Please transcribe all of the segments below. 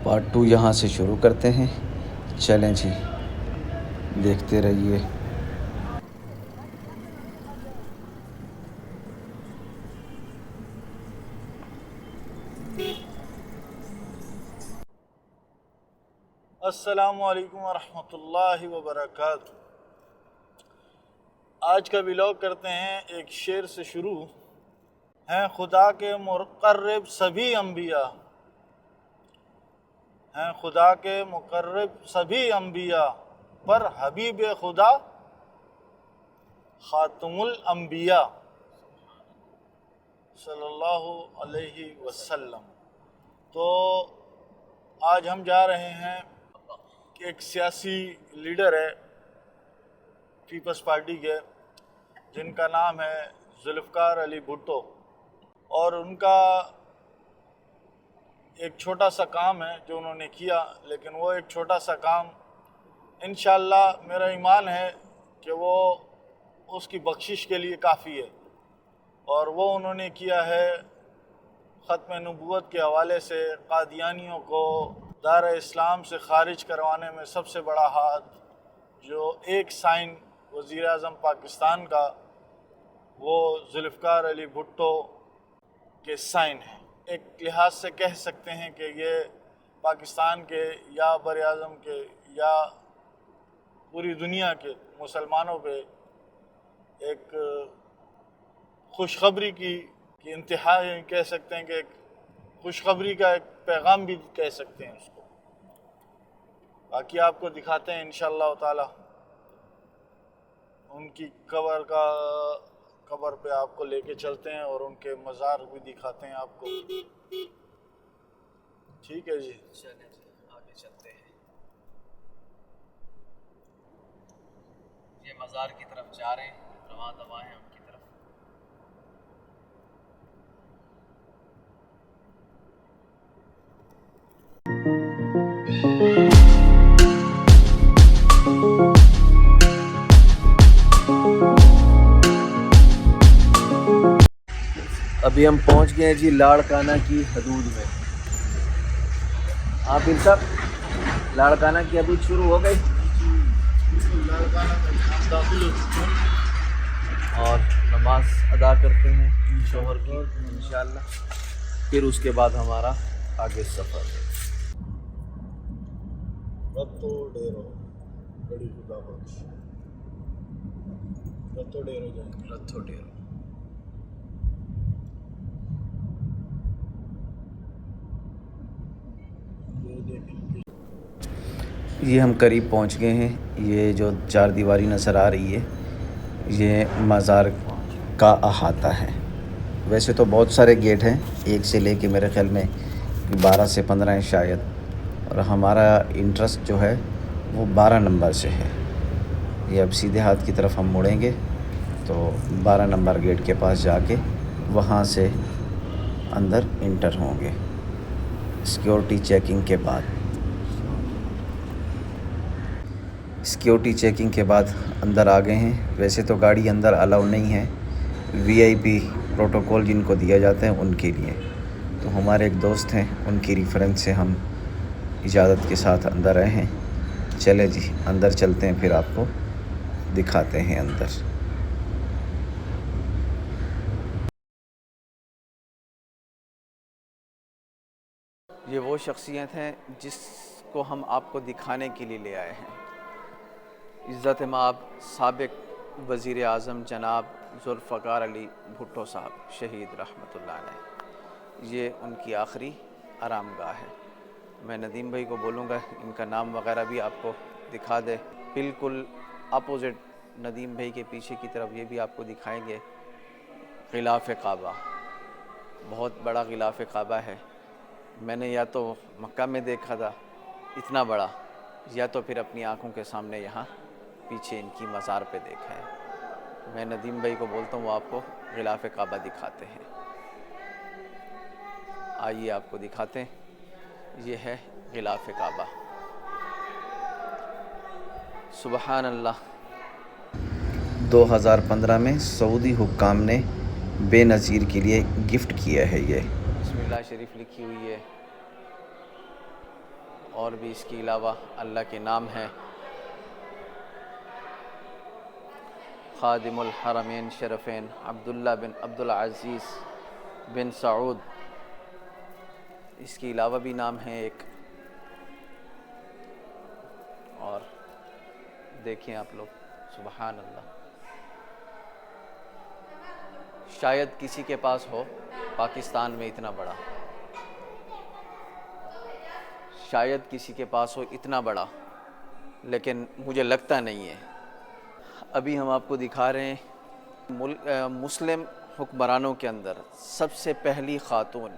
Part 2 यहाँ से शुरू करते हैं। चलें जी, देखते रहिए। अस्सलामुअलैकुम वरहमतुल्लाहि वबरकातुहू। आज का व्लॉग करते हैं एक शेर से शुरू। हैं खुदा के मुक़र्रब सभी अम्बिया, हैं खुदा के मुक़र्रब सभी अम्बिया, पर हबीब खुदा ख़ातमुल अम्बिया सल्लल्लाहु अलैहि वसल्लम। तो आज हम जा रहे हैं, एक सियासी लीडर है पीपल्स पार्टी के, जिनका नाम है जुल्फ़िकार अली भुट्टो, और उनका एक छोटा सा काम है जो उन्होंने किया, लेकिन वो एक छोटा सा काम इंशाअल्लाह मेरा ईमान है कि वो उसकी बख्शिश के लिए काफ़ी है। और वो उन्होंने किया है ख़त्म नबूवत के हवाले से कादियानियों को दार इस्लाम से ख़ारिज करवाने में सबसे बड़ा हाथ जो एक साइन वज़ीर आज़म पाकिस्तान का, वो जुल्फ़िकार अली भुट्टो के साइन है। एक लिहाज से कह सकते हैं कि ये पाकिस्तान के या बर आज़म के या पूरी दुनिया के मुसलमानों पे एक खुशखबरी की इंतहा कह सकते हैं, कि एक खुशखबरी का एक पैगाम भी कह सकते हैं उसको। बाकी आपको दिखाते हैं इंशाअल्लाह ताला उनकी कबर पे आपको लेके चलते हैं और उनके मज़ार भी दिखाते हैं आपको। ठीक है जी, चलें जी, आगे चलते हैं। ये मज़ार की तरफ जा रहे हैं, रवां दवा हैं उनकी तरफ। अभी हम पहुंच गए हैं जी लाड़काना की हदूद में। आप इन सब लाड़काना की हदूद शुरू हो गई और नमाज अदा करते हैं शोहर की इंशाअल्लाह। फिर उसके बाद हमारा आगे सफ़र है। रत्तो डेरो बड़ी खुदा बख्श, रत्तो डेरो जाएंगे। रत्थो डेरो। ये हम करीब पहुंच गए हैं। ये जो चार दीवारी नज़र आ रही है, ये मज़ार का अहाता है। वैसे तो बहुत सारे गेट हैं, एक से लेके मेरे ख़्याल में 12 से 15 हैं शायद, और हमारा इंटरेस्ट जो है वो 12 नंबर से है। ये अब सीधे हाथ की तरफ हम मुड़ेंगे तो 12 नंबर गेट के पास जाके वहाँ से अंदर इंटर होंगे सिक्योरिटी चेकिंग के बाद। सिक्योरिटी चेकिंग के बाद अंदर आ गए हैं। वैसे तो गाड़ी अंदर अलाउ नहीं है, वीआईपी प्रोटोकॉल जिनको दिया जाता है उनके लिए। तो हमारे एक दोस्त हैं, उनकी रेफरेंस से हम इजाज़त के साथ अंदर आए हैं। चले जी, अंदर चलते हैं, फिर आपको दिखाते हैं अंदर। ये वो शख्सियत हैं जिसको हम आपको दिखाने के लिए ले आए हैं। इज़्ज़त माब साबिक़ वज़ीर आज़म जनाब जुल्फ़िकार अली भुट्टो साहब शहीद रहमतुल्लाह अलैह। ये उनकी आखिरी आरामगाह है। मैं नदीम भाई को बोलूँगा इनका नाम वग़ैरह भी आपको दिखा दे। बिल्कुल अपोज़िट नदीम भाई के पीछे की तरफ ये भी आपको दिखाएंगे ग़िलाफ़ काबा। बहुत बड़ा ग़िलाफ़ काबा है। मैंने या तो मक्का में देखा था इतना बड़ा, या तो फिर अपनी आँखों के सामने यहाँ पीछे इनकी मज़ार पे देखा है। मैं नदीम भाई को बोलता हूँ वो आपको ग़िलाफ़ काबा दिखाते हैं। आइए आपको दिखाते हैं। ये है ग़िलाफ़ काबा। सुबहान अल्लाह। 2015 में सऊदी हुक्काम ने बेनज़ीर के लिए गिफ्ट किया है। ये बिस्मिल्लाह शरीफ लिखी हुई है। और भी इसके अलावा अल्लाह के नाम हैं। खादिमुल हरमैन शरफ़ैन अब्दुल्ला बिन अब्दुल अज़ीज़ बिन सऊद, इसके अलावा भी नाम है एक। और देखिए आप लोग, सुबहान अल्लाह, शायद किसी के पास हो पाकिस्तान में इतना बड़ा, शायद किसी के पास हो इतना बड़ा, लेकिन मुझे लगता नहीं है। अभी हम आपको दिखा रहे हैं मुस्लिम हुक्मरानों के अंदर सबसे पहली ख़ातून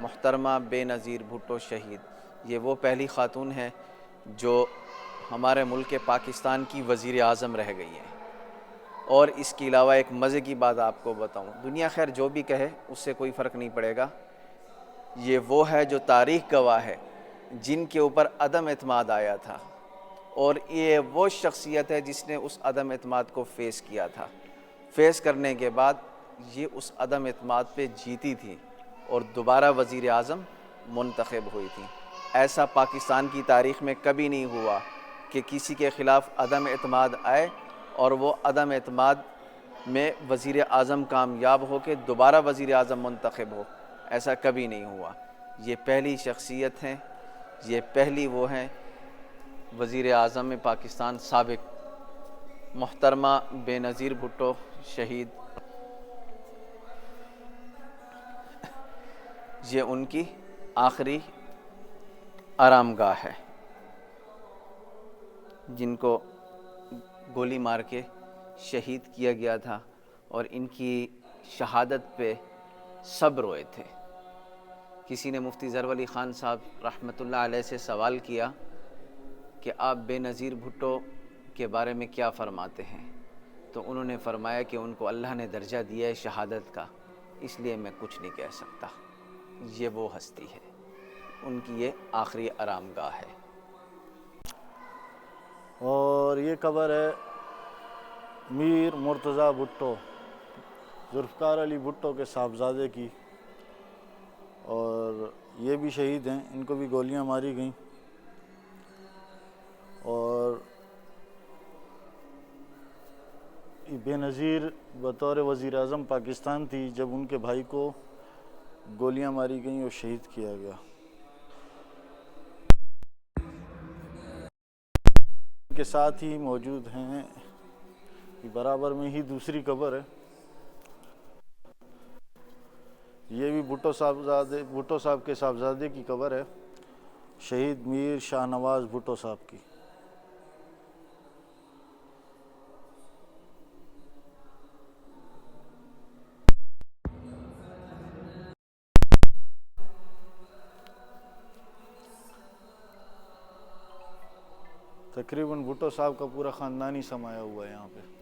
मुहतरमा बेनज़ीर भुट्टो शहीद। ये वो पहली ख़ातून है जो हमारे मुल्क के पाकिस्तान की वज़ीर आज़म रह गई हैं। और इसके अलावा एक मज़े की बात आपको बताऊं, दुनिया खैर जो भी कहे उससे कोई फ़र्क नहीं पड़ेगा, ये वो है जो तारीख़ गवाह है जिनके ऊपर अदम एतमाद आया था, और ये वो शख्सियत है जिसने उस अदम एतमाद को फ़ेस किया था। फ़ेस करने के बाद ये उस अदम एतमाद पे जीती थी और दोबारा वज़ीर आज़म मुंतखब हुई थी। ऐसा पाकिस्तान की तारीख़ में कभी नहीं हुआ कि किसी के ख़िलाफ़ अदम एतमाद आए और वो अदम एतमाद में वज़ीर आज़म कामयाब हो के दोबारा वज़ीर आज़म मुंतखब हो, ऐसा कभी नहीं हुआ। ये पहली शख्सियत हैं, ये पहली वो हैं वज़ीर आज़म में पाकिस्तान साबिक़, मुहतरमा बेनज़ीर भुट्टो शहीद। ये उनकी आखिरी आरामगाह है, जिनको गोली मार के शहीद किया गया था, और इनकी शहादत पे सब रोए थे। किसी ने मुफ्ती ज़रवर अली ख़ान साहब रहमतुल्लाह अलैह से सवाल किया कि आप बेनज़ीर भुट्टो के बारे में क्या फ़रमाते हैं, तो उन्होंने फ़रमाया कि उनको अल्लाह ने दर्जा दिया है शहादत का, इसलिए मैं कुछ नहीं कह सकता। ये वो हस्ती है, उनकी ये आखिरी आरामगाह है। और ये कब्र है मीर मुर्तज़ा भुट्टो, जुल्फ़िकार अली भुट्टो के साहबजादे की। और ये भी शहीद हैं, इनको भी गोलियां मारी गईं। और बेनज़ीर बतौर वज़ीर आज़म पाकिस्तान थी जब उनके भाई को गोलियां मारी गईं और शहीद किया गया। के साथ ही मौजूद हैं, बराबर में ही दूसरी कब्र है, ये भी भुट्टो साहब के साहबजादे की कब्र है, शहीद मीर शाहनवाज़ भुट्टो साहब की। तकरीबन भुट्टो साहब का पूरा ख़ानदान ही समाया हुआ है यहाँ पे।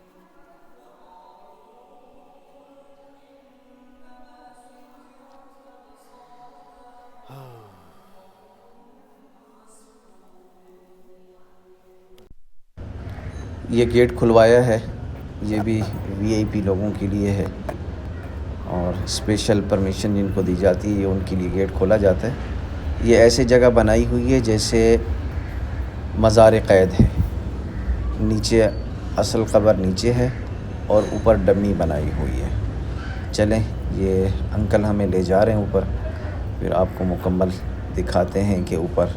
ये गेट खुलवाया है, ये भी वीआईपी लोगों के लिए है, और स्पेशल परमिशन जिनको दी जाती है उनके लिए गेट खोला जाता है। ये ऐसे जगह बनाई हुई है जैसे मज़ार क़ैद है, नीचे असल क़ब्र नीचे है और ऊपर डमी बनाई हुई है। चलें, ये अंकल हमें ले जा रहे हैं ऊपर, फिर आपको मुकम्मल दिखाते हैं कि ऊपर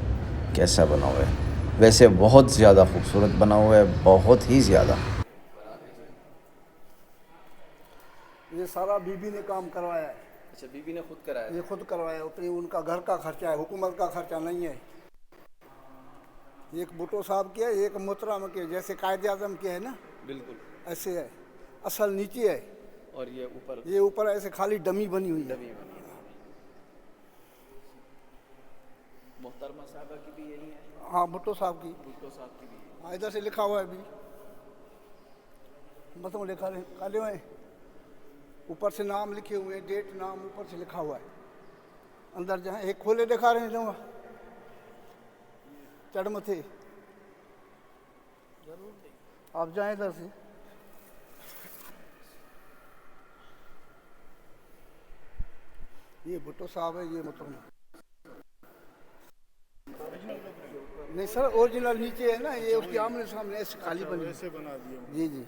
कैसा बना हुआ है। वैसे बहुत ज़्यादा खूबसूरत बना हुआ है, बहुत ही ज़्यादा। ये सारा बीबी ने काम करवाया है। अच्छा, बीबी ने खुद कराया? ये खुद करवाया, उतनी उनका घर का खर्चा है, हुकूमत का खर्चा नहीं है। एक भुट्टो साहब के है, एक मोहतरम के, जैसे कायदे आज़म के है ना, बिल्कुल ऐसे है। असल नीचे है और ये ऊपर ऐसे खाली डमी बनी हुई है। मोहतरमा साहबा की भी यही है? हाँ, भुट्टो साहब की। भुट्टो साहब की भी। हाँ, इधर से लिखा हुआ है अभी, मतलब लिखा काले हुए, ऊपर से नाम लिखे हुए हैं, डेट नाम ऊपर से लिखा हुआ है। अंदर जाए, एक खोले दिखा रहे हैं चढ़ मथे, आप जाएं इधर से। ये भुट्टो साहब है, ये मतलब नहीं सर, ओरिजिनल नीचे है ना, ये उसके आमने सामने ऐसे खाली बनी। ऐसे बना दिए। जी जी।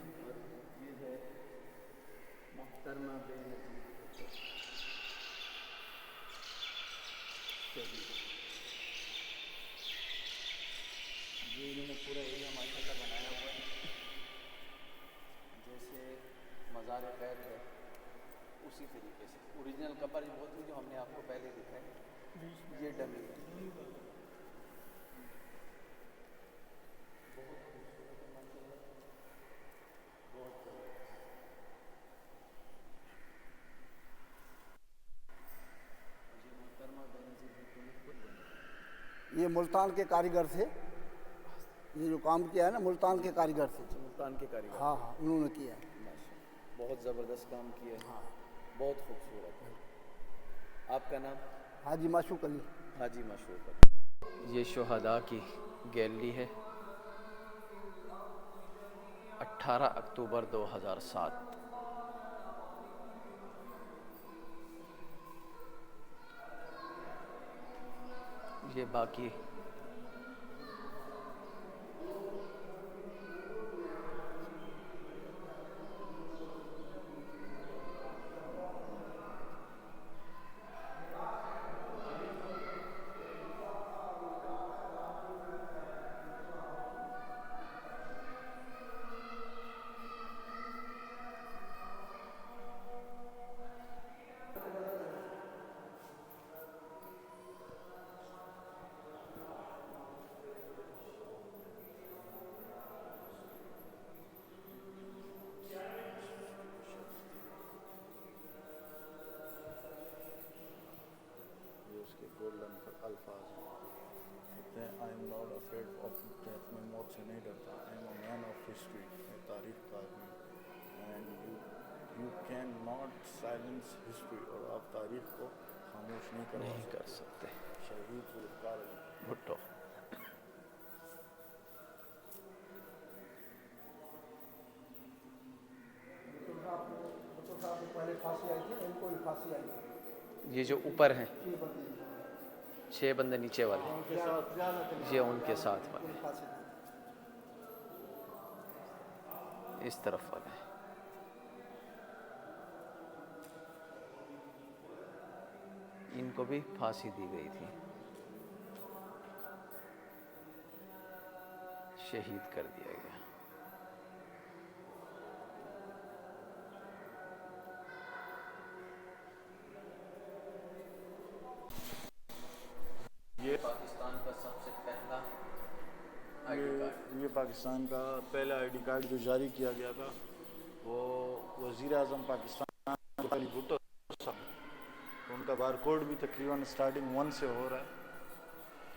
ये इन्होंने पूरा एरिया माशाल्लाह बनाया हुआ है, जैसे मज़ार खैर है उसी तरीके से। ओरिजिनल कब्र वो थी जो हमने आपको पहले दिखाई, ये डमी है। ये मुल्तान के कारीगर थे, ये जो काम किया है ना मुल्तान के कारीगर थे। सुल्तान के कारीगर। हाँ हाँ, उन्होंने किया है। बहुत ज़बरदस्त काम किया है। हाँ। बहुत खूबसूरत है। आपका नाम? हाजी माशूक अली। हाजी मशहूर अली। ये शुहदा की गैलरी है। 18 अक्टूबर 2007। ये बाकी उसके गोल्डन अल्फाज कहते हैं, I am not afraid of death, मैं मौत से नहीं डरता। I am a man of history, मैं तारीख का आदमी। And you can not silence history, और आप तारीख को खामोश नहीं कर सकते। शहीद जुल्फ़िकार अली भुट्टो। पहले फांसी आई थी, इनको भी फांसी आई थी। ये जो ऊपर हैं 6 बंदे नीचे वाले, ये उनके साथ वाले, इस तरफ वाले। इनको भी फांसी दी गई थी, शहीद कर दिया गया। ये पाकिस्तान का सबसे पहला आईडी कार्ड। ये पाकिस्तान का पहला आईडी कार्ड जो जारी किया गया था, वो वज़ीर आज़म पाकिस्तान अली भुट्टो साहब, उनका बारकोड भी तकरीबन स्टार्टिंग 1 से हो रहा है।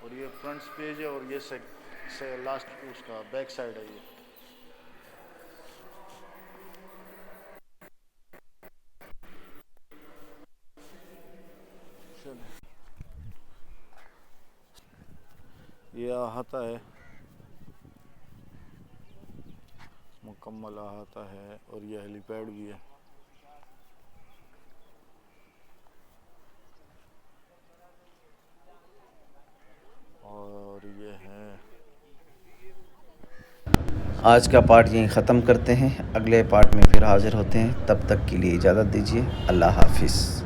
और ये फ्रंट पेज है, और ये से लास्ट उसका बैक साइड है। ये अहाता है, मुकम्मल अहाता है, और ये हेलीपैड भी है। और ये है। आज का पार्ट यहीं ख़त्म करते हैं, अगले पार्ट में फिर हाज़िर होते हैं। तब तक के लिए इजाज़त दीजिए। अल्लाह हाफिज़।